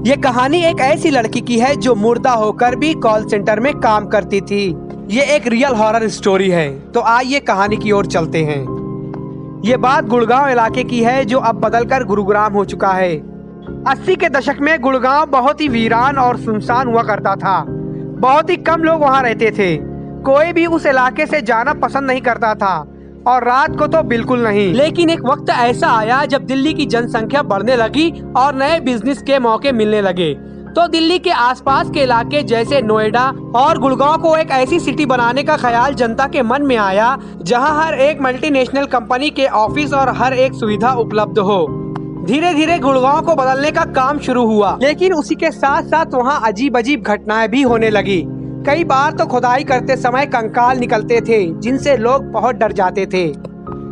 ये कहानी एक ऐसी लड़की की है जो मुर्दा होकर भी कॉल सेंटर में काम करती थी। ये एक रियल हॉरर स्टोरी है। तो आइए कहानी की ओर चलते हैं। ये बात गुड़गांव इलाके की है जो अब बदलकर गुरुग्राम हो चुका है। 80 के दशक में गुड़गांव बहुत ही वीरान और सुनसान हुआ करता था। बहुत ही कम लोग वहाँ रहते थे। कोई भी उस इलाके से जाना पसंद नहीं करता था और रात को तो बिल्कुल नहीं। लेकिन एक वक्त ऐसा आया जब दिल्ली की जनसंख्या बढ़ने लगी और नए बिजनेस के मौके मिलने लगे। तो दिल्ली के आसपास के इलाके जैसे नोएडा और गुड़गांव को एक ऐसी सिटी बनाने का ख्याल जनता के मन में आया जहां हर एक मल्टीनेशनल कंपनी के ऑफिस और हर एक सुविधा उपलब्ध हो। धीरे धीरे गुड़गांव को बदलने का काम शुरू हुआ, लेकिन उसी के साथ साथ वहां अजीब अजीब घटनाएं भी होने लगी। कई बार तो खुदाई करते समय कंकाल निकलते थे जिनसे लोग बहुत डर जाते थे।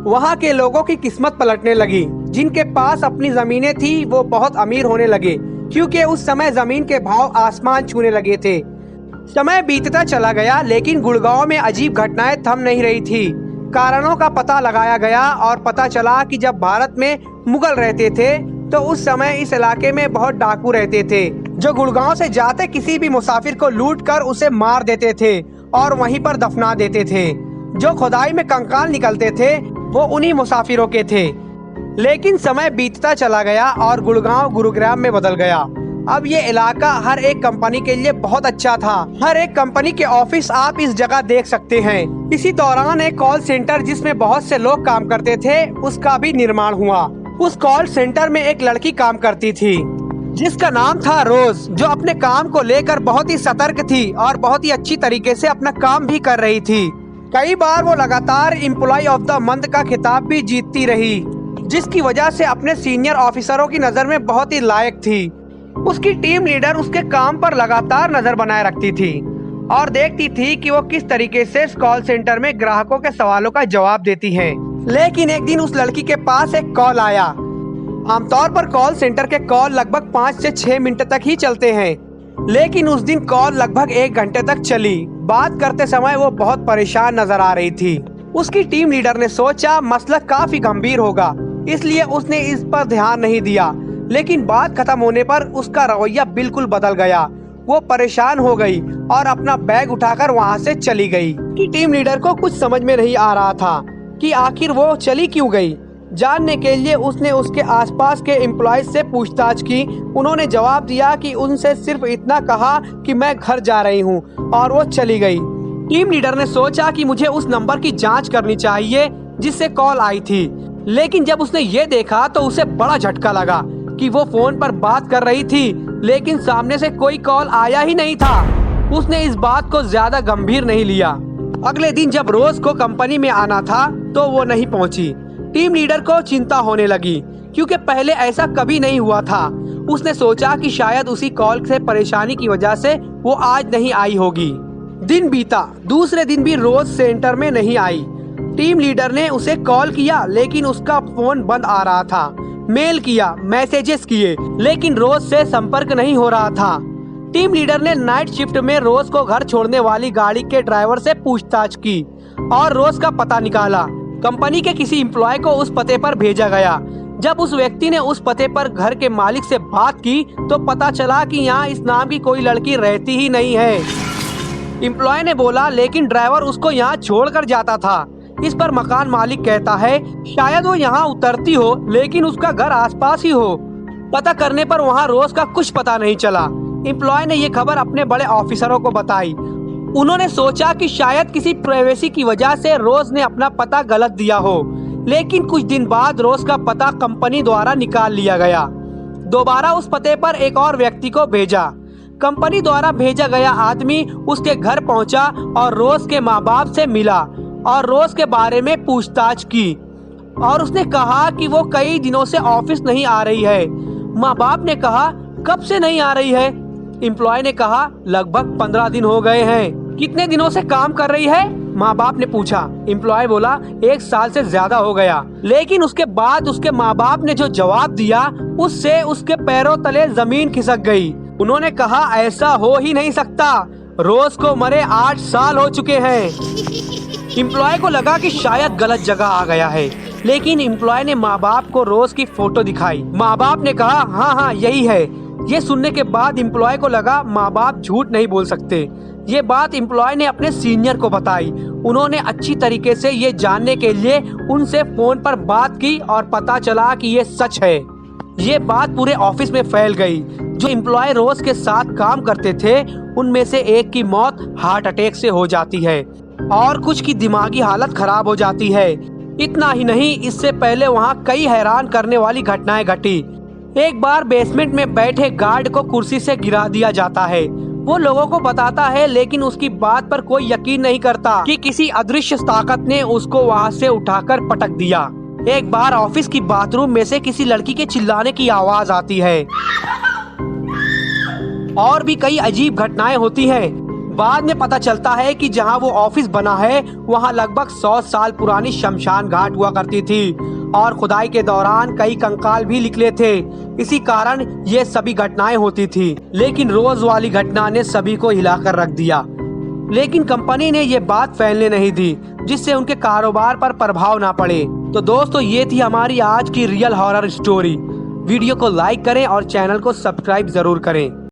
वहाँ के लोगों की किस्मत पलटने लगी। जिनके पास अपनी जमीनें थी वो बहुत अमीर होने लगे, क्योंकि उस समय जमीन के भाव आसमान छूने लगे थे। समय बीतता चला गया, लेकिन गुड़गांव में अजीब घटनाएं थम नहीं रही थी। कारणों का पता लगाया गया और पता चला कि जब भारत में मुगल रहते थे तो उस समय इस इलाके में बहुत डाकू रहते थे जो गुड़गांव से जाते किसी भी मुसाफिर को लूट कर उसे मार देते थे और वहीं पर दफना देते थे। जो खुदाई में कंकाल निकलते थे वो उन्हीं मुसाफिरों के थे। लेकिन समय बीतता चला गया और गुड़गांव गुरुग्राम में बदल गया। अब ये इलाका हर एक कंपनी के लिए बहुत अच्छा था। हर एक कंपनी के ऑफिस आप इस जगह देख सकते हैं। इसी दौरान एक कॉल सेंटर जिसमें बहुत से लोग काम करते थे उसका भी निर्माण हुआ। उस कॉल सेंटर में एक लड़की काम करती थी जिसका नाम था रोज, जो अपने काम को लेकर बहुत ही सतर्क थी और बहुत ही अच्छी तरीके से अपना काम भी कर रही थी। कई बार वो लगातार एम्प्लॉय ऑफ द मंथ का खिताब भी जीतती रही, जिसकी वजह से अपने सीनियर ऑफिसरों की नजर में बहुत ही लायक थी। उसकी टीम लीडर उसके काम पर लगातार नजर बनाए रखती थी और देखती थी कि वो किस तरीके से इस कॉल सेंटर में ग्राहकों के सवालों का जवाब देती है। लेकिन एक दिन उस लड़की के पास एक कॉल आया। आमतौर पर कॉल सेंटर के कॉल लगभग 5 से 6 मिनट तक ही चलते हैं, लेकिन उस दिन कॉल लगभग 1 घंटे तक चली। बात करते समय वो बहुत परेशान नजर आ रही थी। उसकी टीम लीडर ने सोचा मसला काफी गंभीर होगा, इसलिए उसने इस पर ध्यान नहीं दिया। लेकिन बात खत्म होने पर उसका रवैया बिल्कुल बदल गया। वो परेशान हो गई और अपना बैग उठाकर वहाँ से चली गई। कि टीम लीडर को कुछ समझ में नहीं आ रहा था कि आखिर वो चली क्यों गई। जानने के लिए उसने उसके आसपास के एम्प्लॉयज से पूछताछ की। उन्होंने जवाब दिया कि उनसे सिर्फ इतना कहा कि मैं घर जा रही हूँ और वो चली गई। टीम लीडर ने सोचा कि मुझे उस नंबर की जांच करनी चाहिए जिससे कॉल आई थी। लेकिन जब उसने ये देखा तो उसे बड़ा झटका लगा कि वो फोन पर बात कर रही थी, लेकिन सामने से कोई कॉल आया ही नहीं था। उसने इस बात को ज्यादा गंभीर नहीं लिया। अगले दिन जब रोज को कंपनी में आना था तो वो नहीं पहुंची। टीम लीडर को चिंता होने लगी, क्योंकि पहले ऐसा कभी नहीं हुआ था। उसने सोचा कि शायद उसी कॉल से परेशानी की वजह से वो आज नहीं आई होगी। दिन बीता, दूसरे दिन भी रोज सेंटर में नहीं आई। टीम लीडर ने उसे कॉल किया, लेकिन उसका फोन बंद आ रहा था। मेल किया, मैसेजेस किए, लेकिन रोज से संपर्क नहीं हो रहा था। टीम लीडर ने नाइट शिफ्ट में रोज को घर छोड़ने वाली गाड़ी के ड्राइवर से पूछताछ की और रोज का पता निकाला। कंपनी के किसी एम्प्लॉय को उस पते पर भेजा गया। जब उस व्यक्ति ने उस पते पर घर के मालिक से बात की तो पता चला कि यहाँ इस नाम की कोई लड़की रहती ही नहीं है। एम्प्लॉय ने बोला, लेकिन ड्राइवर उसको यहाँ छोड़कर जाता था। इस पर मकान मालिक कहता है शायद वो यहाँ उतरती हो, लेकिन उसका घर आसपास ही हो। पता करने पर वहाँ रोज का कुछ पता नहीं चला। एम्प्लॉय ने ये खबर अपने बड़े ऑफिसरों को बताई। उन्होंने सोचा कि शायद किसी प्राइवेसी की वजह से रोज ने अपना पता गलत दिया हो। लेकिन कुछ दिन बाद रोज का पता कंपनी द्वारा निकाल लिया गया। दोबारा उस पते पर एक और व्यक्ति को भेजा। कंपनी द्वारा भेजा गया आदमी उसके घर पहुंचा और रोज के माँ बाप से मिला और रोज के बारे में पूछताछ की। और उसने कहा कि वो कई दिनों से ऑफिस नहीं आ रही है। माँ बाप ने कहा, कब से नहीं आ रही है? एम्प्लॉय ने कहा, लगभग 15 दिन हो गए हैं। कितने दिनों से काम कर रही है? माँ बाप ने पूछा। एम्प्लॉय बोला, 1 साल से ज्यादा हो गया। लेकिन उसके बाद उसके माँ बाप ने जो जवाब दिया उससे उसके पैरों तले जमीन खिसक गई। उन्होंने कहा, ऐसा हो ही नहीं सकता, रोज को मरे 8 साल हो चुके हैं। एम्प्लॉय को लगा कि शायद गलत जगह आ गया है, लेकिन एम्प्लॉय ने माँ बाप को रोज की फोटो दिखाई। माँ बाप ने कहा, हाँ हाँ यही है। ये सुनने के बाद एम्प्लॉय को लगा माँ बाप झूठ नहीं बोल सकते। ये बात एम्प्लॉय ने अपने सीनियर को बताई। उन्होंने अच्छी तरीके से ये जानने के लिए उनसे फोन पर बात की और पता चला कि ये सच है। ये बात पूरे ऑफिस में फैल गई। जो एम्प्लॉय रोज के साथ काम करते थे उनमें से एक की मौत हार्ट अटैक से हो जाती है और कुछ की दिमागी हालत खराब हो जाती है। इतना ही नहीं, इससे पहले वहाँ कई हैरान करने वाली घटनाएं घटी। एक बार बेसमेंट में बैठे गार्ड को कुर्सी से गिरा दिया जाता है। वो लोगों को बताता है लेकिन उसकी बात पर कोई यकीन नहीं करता कि किसी अदृश्य ताकत ने उसको वहाँ से उठाकर पटक दिया। एक बार ऑफिस की बाथरूम में से किसी लड़की के चिल्लाने की आवाज आती है। और भी कई अजीब घटनाएं होती हैं। बाद में पता चलता है कि जहां वो ऑफिस बना है वहां लगभग 100 साल पुरानी शमशान घाट हुआ करती थी और खुदाई के दौरान कई कंकाल भी निकले थे। इसी कारण ये सभी घटनाएं होती थी। लेकिन रोज वाली घटना ने सभी को हिलाकर रख दिया। लेकिन कंपनी ने ये बात फैलने नहीं दी जिससे उनके कारोबार पर प्रभाव ना पड़े। तो दोस्तों, ये थी हमारी आज की रियल हॉरर स्टोरी। वीडियो को लाइक करें और चैनल को सब्सक्राइब जरूर करें।